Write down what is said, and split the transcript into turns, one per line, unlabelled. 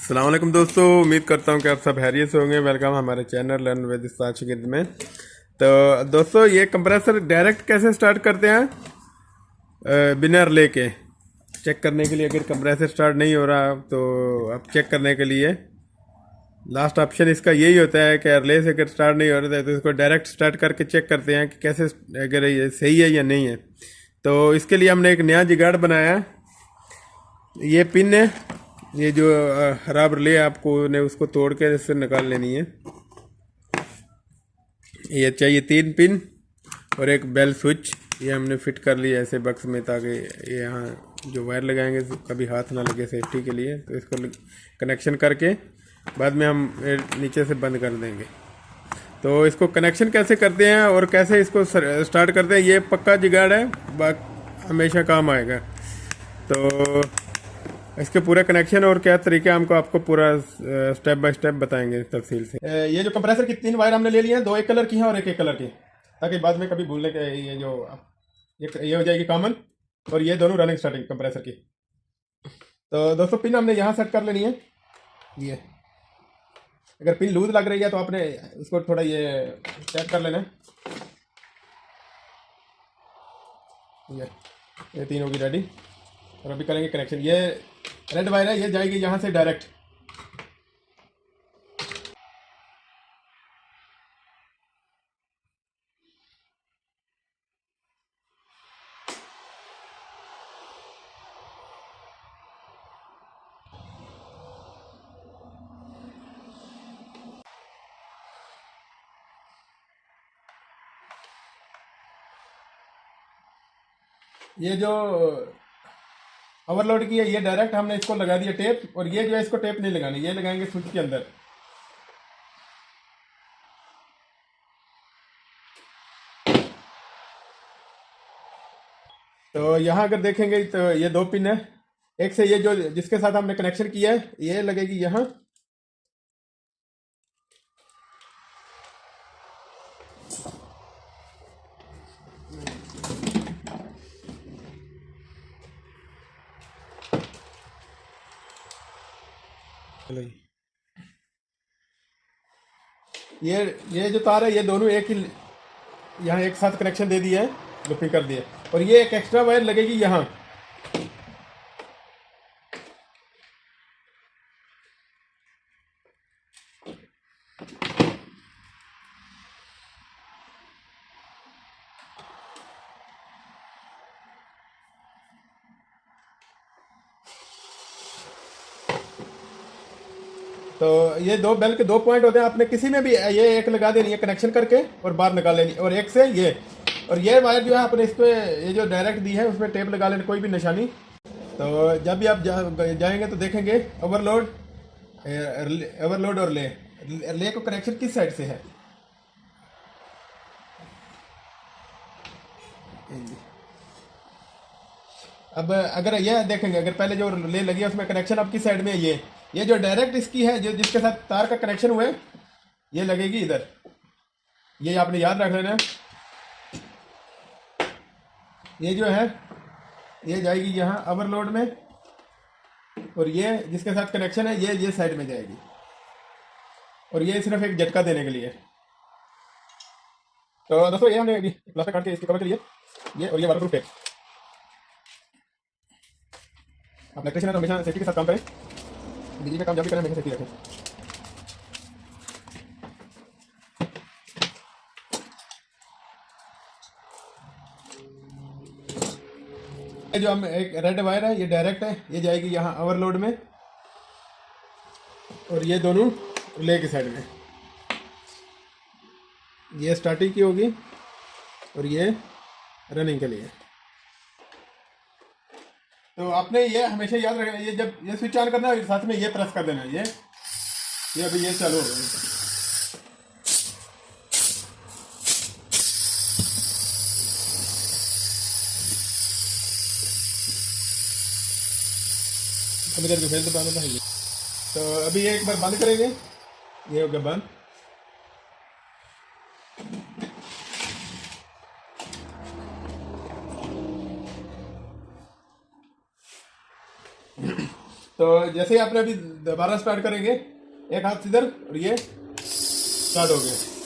अस्सलाम वालेकुम दोस्तों, उम्मीद करता हूँ कि आप सब हैरियत से होंगे। वेलकम हमारे चैनल लर्न विद शागिर्द में। तो दोस्तों, ये कंप्रेसर डायरेक्ट कैसे स्टार्ट करते हैं बिना रिले के चेक करने के लिए। अगर कंप्रेसर स्टार्ट नहीं हो रहा तो आप चेक करने के लिए लास्ट ऑप्शन इसका यही होता है कि रिले से अगर स्टार्ट नहीं हो रहा है तो इसको डायरेक्ट स्टार्ट करके चेक करते हैं कि कैसे, अगर ये सही है या नहीं है। तो इसके लिए हमने एक नया जुगाड़ बनाया है। ये पिन है, ये जो खराब रिले आपको ने उसको तोड़ के इससे निकाल लेनी है। ये चाहिए 3 पिन और एक बेल स्विच। ये हमने फिट कर लिया ऐसे बक्स में, ताकि ये यहाँ जो वायर लगाएंगे कभी हाथ ना लगे सेफ्टी के लिए। तो इसको कनेक्शन करके बाद में हम नीचे से बंद कर देंगे। तो इसको कनेक्शन कैसे करते हैं और कैसे इसको स्टार्ट करते हैं, ये पक्का जुगाड़ है, हमेशा काम आएगा। तो इसके पूरा कनेक्शन और क्या तरीका हमको आपको पूरा स्टेप बाय स्टेप बताएंगे तफसील से। ये जो कंप्रेसर की 3 वायर हमने ले लिए हैं, 2 एक कलर की हैं और एक कलर की, ताकि बाद में कभी भूलने के ये जो ये हो जाएगी कॉमन। और ये दोनों रनिंग स्टार्टिंग कंप्रेसर की। तो दोस्तों, पिन हमने यहाँ सेट कर लेनी है। ये अगर पिन लूज लग रही है तो आपने उसको थोड़ा ये चेक कर लेना। ये 3 होगी रेडी। और अभी करेंगे कनेक्शन। ये रेड वायर है, ये जाएगी यहाँ से डायरेक्ट। ये जो ओवरलोड की है, ये डायरेक्ट हमने इसको लगा दिया टेप। और ये जो है, इसको टेप नहीं लगानी, ये लगाएंगे स्विच के अंदर। तो यहाँ अगर देखेंगे तो ये 2 पिन है। एक से ये जो जिसके साथ हमने कनेक्शन किया है, ये लगेगी यहाँ। ये जो तार है, ये दोनों एक ही यहाँ एक साथ कनेक्शन दे दिए है, लूपिंग कर दिए। और ये एक एक्स्ट्रा वायर लगेगी यहाँ। तो ये 2 बेल के 2 पॉइंट होते हैं। आपने किसी में भी ये एक लगा देनी है कनेक्शन करके और बाहर निकाल लेनी। और एक से ये, और ये वायर जो है आपने इस पे ये जो डायरेक्ट दी है उसमें टेप लगा लेनी, कोई भी निशानी। तो जब भी आप जाएंगे तो देखेंगे ओवरलोड और ले को कनेक्शन किस साइड से है। अब अगर ये देखेंगे, अगर पहले जो ले लगी है उसमें कनेक्शन अब किस साइड में है, ये जो डायरेक्ट इसकी है, जो जिसके साथ तार का कनेक्शन हुआ है, ये लगेगी इधर। ये आपने याद रख लेना। ये जो है, ये जाएगी यहाँ ओवरलोड में। और ये जिसके साथ कनेक्शन है, ये साइड में जाएगी। और ये सिर्फ एक झटका देने के लिए। तो दोस्तों, ये हमने प्लास्टर काट के इसके कवर के लिए ये, और ये वाटरप्रूफ टेप। आप इलेक्ट्रिशियन है तो हमेशा सेफ्टी के साथ काम करें। बिजली में काम जब भी करें हमेशा सेफ्टी रखें। ये जो हम एक रेड वायर है, ये डायरेक्ट है, ये जाएगी यहाँ ओवरलोड में। और ये दोनों रिले की साइड में, ये स्टार्टिंग की होगी और ये रनिंग के लिए। तो आपने ये हमेशा याद रखना, ये जब ये स्विच ऑन करना है साथ में ये प्रेस कर देना। ये अभी ये चालू हो गया। तो अभी ये एक बार बंद करेंगे, ये हो गया बंद। तो जैसे ही आपने अभी दोबारा स्टार्ट करेंगे, एक हाथ इधर और ये स्टार्ट हो गया।